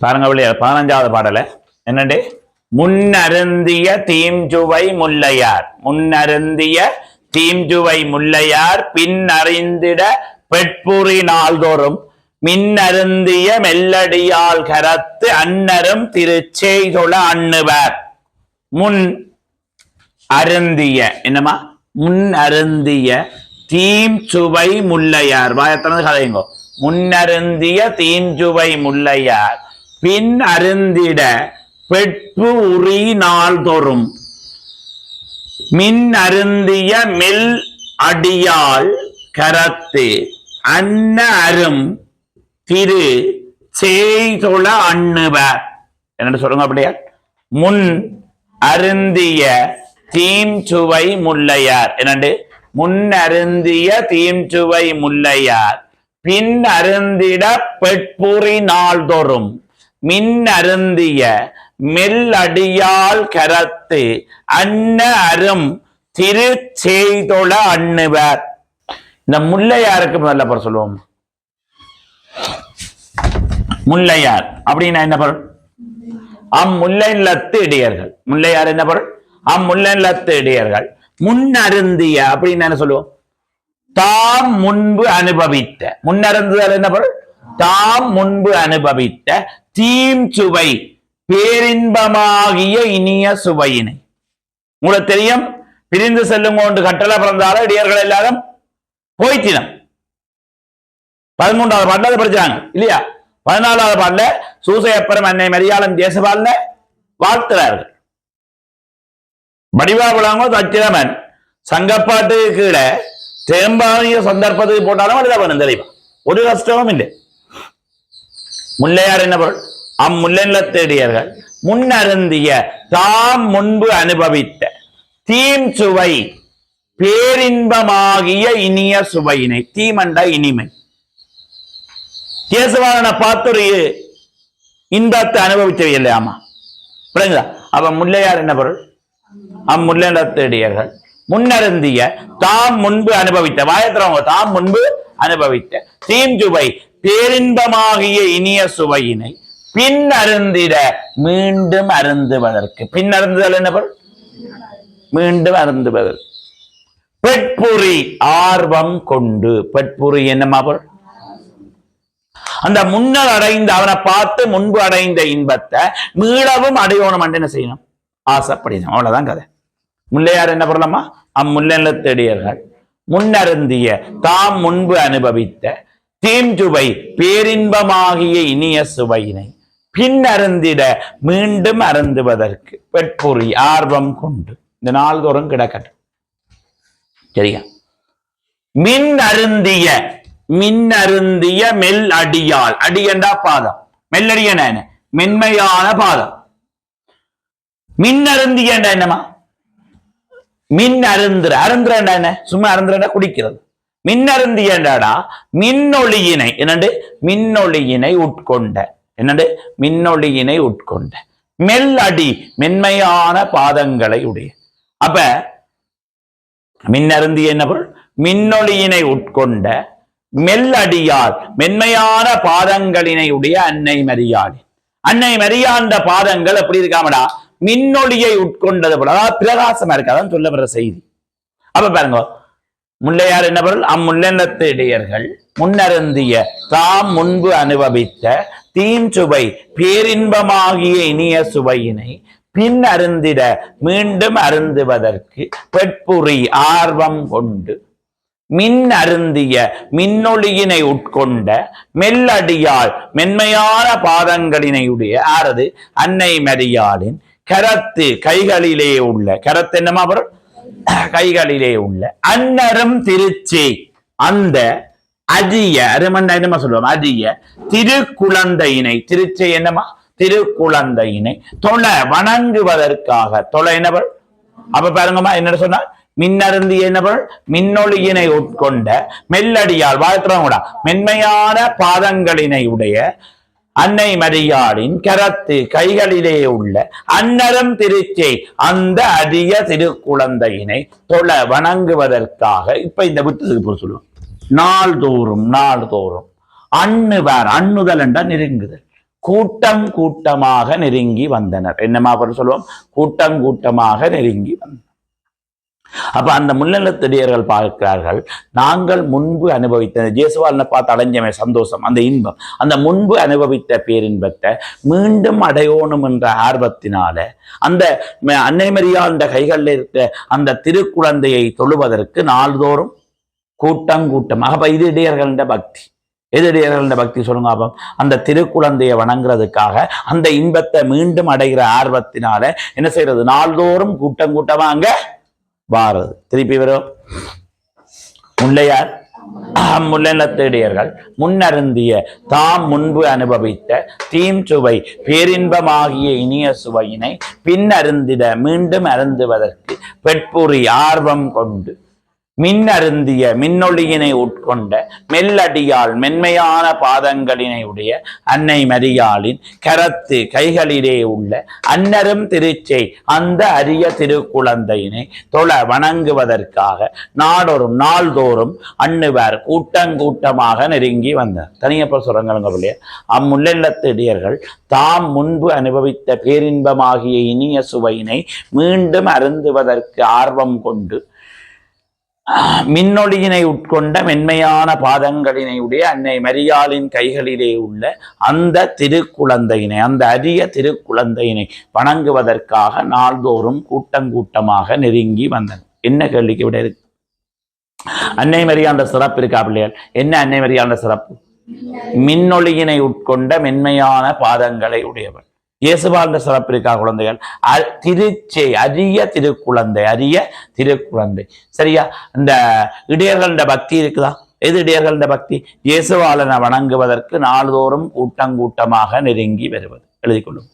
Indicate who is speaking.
Speaker 1: பாருங்க 15வது பாடல என்னண்டு முன்னருந்திய தீம்சுவை முல்லையார் முன்னருந்திய தீம்சுவை முல்லையார் பின் அறிந்திட பெட்புரி நாள்தோறும் மின்னருந்திய மெல்லடியால் கரத்து அன்னரும் திருச்செய்தொழ அண்ணுவர் முன் அருந்திய என்னமா முன் அருந்திய தீம்சுவை முல்லையார் வாயத்திறந்து கதைங்கோ முன்னருந்திய தீம்சுவை முல்லையார் பின் அருந்திட பெட்பு உரி நாள்தோறும் மின் அருந்திய மெல் அடியால் கரத்து அன்ன அரும் திரு செய்தொழ அண்ணுவர் என்ன சொல்லுங்க அப்படியா முன் அருந்திய தீம்சுவை முல்லையார் என்னண்டு முன் அருந்திய தீம்சுவை முல்லையார் பின் அருந்திட பெட்புரி நாள்தோறும் மின் அருந்திய மெல் அடியால் கரத்து அன்ன அரும் திரு செய்தொழ அண்ணுவர் இந்த முல்லையாருக்கு முதல்ல பொருள் சொல்லுவோம் முல்லையார் அப்படின்னா என்ன பொருள் அம்முல்லைலத்து இடையர்கள் முல்லையார் என்ன பொருள் அம்முல்லைலத்து இடையர்கள் முன் அருந்திய அப்படின்னு என்ன சொல்லுவோம் தாம் முன்பு அனுபவித்த முன்னருந்துதல் என்ன பொருள் தாம் முன்பு அனுபவித்த தீம்சுவை பேரின்பமாகிய இனிய சுவையினை உங்களுக்கு தெரியும் பிரிந்து செல்லும் கொண்டு கட்டளை பிறந்தாலும் இடையர்கள் எல்லாரும் போய்த்தினம் 13வது பாடல படிச்சாங்க இல்லையா 14வது பாடல சூசையப்பரம் அன்னை மரியாளன் தேசபால வாழ்த்துறார்கள் வடிவாகுலாங்கோ தச்சிரமன் சங்கப்பாட்டு கீழே தேம்பானிய சந்தர்ப்பத்துக்கு போட்டாலும் வடிவாகணும் தெரியுமா ஒரு கஷ்டமும் இல்லை முல்லையார் என்ன பொருள் அம்முல்லைலத்தேடியர்கள் முன்னருந்திய தாம் முன்பு அனுபவித்த தீம் சுவை பேரின்பமாகிய இனிய சுவையினை தீமண்ட இனிமை கேசவாளனை பார்த்து இன்பத்தை அனுபவிச்சவை இல்லையாமா விளங்குதா அப்ப முல்லையார் என்ன பொருள் அம்முல்லைலத்தேடியர்கள் முன்னருந்திய தாம் முன்பு அனுபவித்த வாயத்திரவங்க தாம் முன்பு அனுபவித்த தீம் சுவை பேரின்பமாகிய இனிய சுவையினை பின் அருந்திட மீண்டும் அருந்துவதற்கு பின் அருந்துதல் என்ன பொருள் மீண்டும் அருந்துவதற்கு பெட்புரி ஆர்வம் கொண்டு பெட்புரி என்னமா பொருள் அந்த முன்னர் அடைந்த அவனை பார்த்து முன்பு அடைந்த இன்பத்தை மீளவும் அடையணும் என்ன செய்யணும் ஆசைப்படினோம் அவ்வளவுதான் கதை முல்லையார் என்ன பொருளம்மா அம்முல்லைலத்தேடியர்கள் முன்னருந்திய தாம் முன்பு அனுபவித்த தீம்சுவை பேரின்பமாகிய இனிய சுவையினை பின் அருந்திட மீண்டும் அருந்துவதற்கு பெட்புரி ஆர்வம் கொண்டு இந்த நாள்தோறும் கிடக்கட்டும் சரியா மின் அருந்திய மெல் அடியால் அடியண்டா பாதம் மெல்லடியன என்ன மென்மையான பாதம் மின் அருந்திய என்னமா மின் அருந்துற அருந்துறா என்ன சும்மா அருந்துறா குடிக்கிறது மின்னருந்தியடாடா மின்னொளியினை என்னண்டு மின்னொளியினை உட்கொண்ட என்னண்டு மின்னொளியினை உட்கொண்ட மெல்லடி மென்மையான பாதங்களை உடைய அப்ப மின்னருந்திய என்ன பொருள் மின்னொளியினை உட்கொண்ட மெல்லடியால் மென்மையான பாதங்களினை உடைய அன்னை மரியாண்ட பாதங்கள் எப்படி இருக்காமடா மின்னொளியை உட்கொண்டது போல அதாவது பிரகாசமா இருக்காதான் சொல்லப்படுற செய்தி அப்ப பாருங்க முல்லையார் என்ன பொருள் அம்முல்லைலத்து இடையர்கள் முன்னருந்திய தாம் முன்பு அனுபவித்த தீம் சுவை பேரின்பமாகிய இனிய சுவையினை பின் அருந்திட மீண்டும் அருந்துவதற்கு பெட்புரி ஆர்வம் கொண்டு மின் அருந்திய மின்னொளியினை உட்கொண்ட மெல்லடியால் மென்மையான பாதங்களினை உடைய ஆறது அன்னை மரியாளின் கரத்து கைகளிலே உள்ள கரத்து என்னமா பொருள் கைகளிலே உள்ள அன்னரும் திருச்சி அந்த அரிய அருமண்டா என்னமா சொல்லுவோம் அரிய திருக்குழந்தையினை திருச்சி என்னமா திருக்குழந்தையினை தொலை வணங்குவதற்காக தொலை என்னவள் அப்ப பாருங்கம்மா என்ன சொன்னா மின்னருந்தி என்னவள் மின்னொளியினை உட்கொண்ட மெல்லடியால் வாழ்த்துறவங்கடா மென்மையான பாதங்களினை உடைய அன்னை மரியாளின் கரத்து கைகளிலே உள்ள அன்னரம் திருச்சை அந்த அரிய திருக்குழந்தையினை தொலை வணங்குவதற்காக இப்ப இந்த புத்தகத்துக்கு சொல்லுவோம் நாள்தோறும் அண்ணுவார் அண்ணுதல் என்றால் நெருங்குதல் கூட்டம் கூட்டமாக நெருங்கி வந்தனர். என்னமா சொல்லுவோம்? கூட்டம் கூட்டமாக நெருங்கி வந்தனர். அப்ப அந்த முன்னெழுத்தடியர்கள் பார்க்கிறார்கள், நாங்கள் முன்பு அனுபவித்த இயேசுவால் பார்த்து அடைஞ்சமே சந்தோஷம், அந்த இன்பம், அந்த முன்பு அனுபவித்த பேரின்பத்தை மீண்டும் அடையோணும் என்ற ஆர்வத்தினால அந்த அன்னை மரியாள் கைகளில் இருக்க அந்த திருக்குழந்தையை தொழுவதற்கு நாள்தோறும் கூட்டம் கூட்டமாக. அப்ப இது இடையர்கள பக்தி. எதிரியர்கள பக்தி சொல்லுங்க. அப்ப அந்த திருக்குழந்தையை வணங்குறதுக்காக அந்த இன்பத்தை மீண்டும் அடைகிற ஆர்வத்தினால என்ன செய்யறது? நாள்தோறும் கூட்டம் கூட்டமா அங்க வாரது. திருப்பி வரும். முல்லையார் முல்லெண்ணத்தேடியர்கள் முன்னருந்திய தாம் முன்பு அனுபவித்த தீம் சுவை பேரின்பமாகிய இனிய சுவையினை பின் அருந்திட மீண்டும் அருந்துவதற்கு பெட்புரி ஆர்வம் கொண்டு மின் அருந்திய மின்னொளியினை உட்கொண்ட மெல்லடியால் மென்மையான பாதங்களினை உடைய அன்னை மரியாளின் கரத்து கைகளிலே உள்ள அன்னரும் திருச்சை அந்த அரிய திருக்குழந்தையினை தொழ வணங்குவதற்காக நாள்தோறும் அண்ணுவார் கூட்டமாக நெருங்கி வந்தார். தனியப்ப சொல்றாங்க பிள்ளைய, அம்முல்லெல்லத்திடியர்கள் தாம் முன்பு அனுபவித்த பேரின்பமாகிய இனிய சுவையினை மீண்டும் அருந்துவதற்கு ஆர்வம் கொண்டு மின்னொளியினை உட்கொண்ட மென்மையான பாதங்களினை உடைய அன்னை மரியாளின் கைகளிலே உள்ள அந்த திருக்குழந்தையினை, அந்த அரிய திருக்குழந்தையினை வணங்குவதற்காக நாள்தோறும் கூட்டமாக நெருங்கி வந்தனர். என்ன கேள்விக்கு விட இருக்கு? அன்னை மரியாண்ட சிறப்பு இருக்கா பிள்ளையால்? என்ன அன்னை மரியாண்ட சிறப்பு? மின்னொளியினை உட்கொண்ட மென்மையான பாதங்களை உடையவன். இயேசுவாழ்ந்த சிறப்பு இருக்கா குழந்தைகள்? திருச்சை அரிய திருக்குழந்தை. சரியா? இந்த இடையர்கள பக்தி இருக்குதா? எது இடையர்கள பக்தி? இயேசுவாளனை வணங்குவதற்கு நாள்தோறும் கூட்டமாக நெருங்கி வருவது. எழுதிக்கொள்ளும்.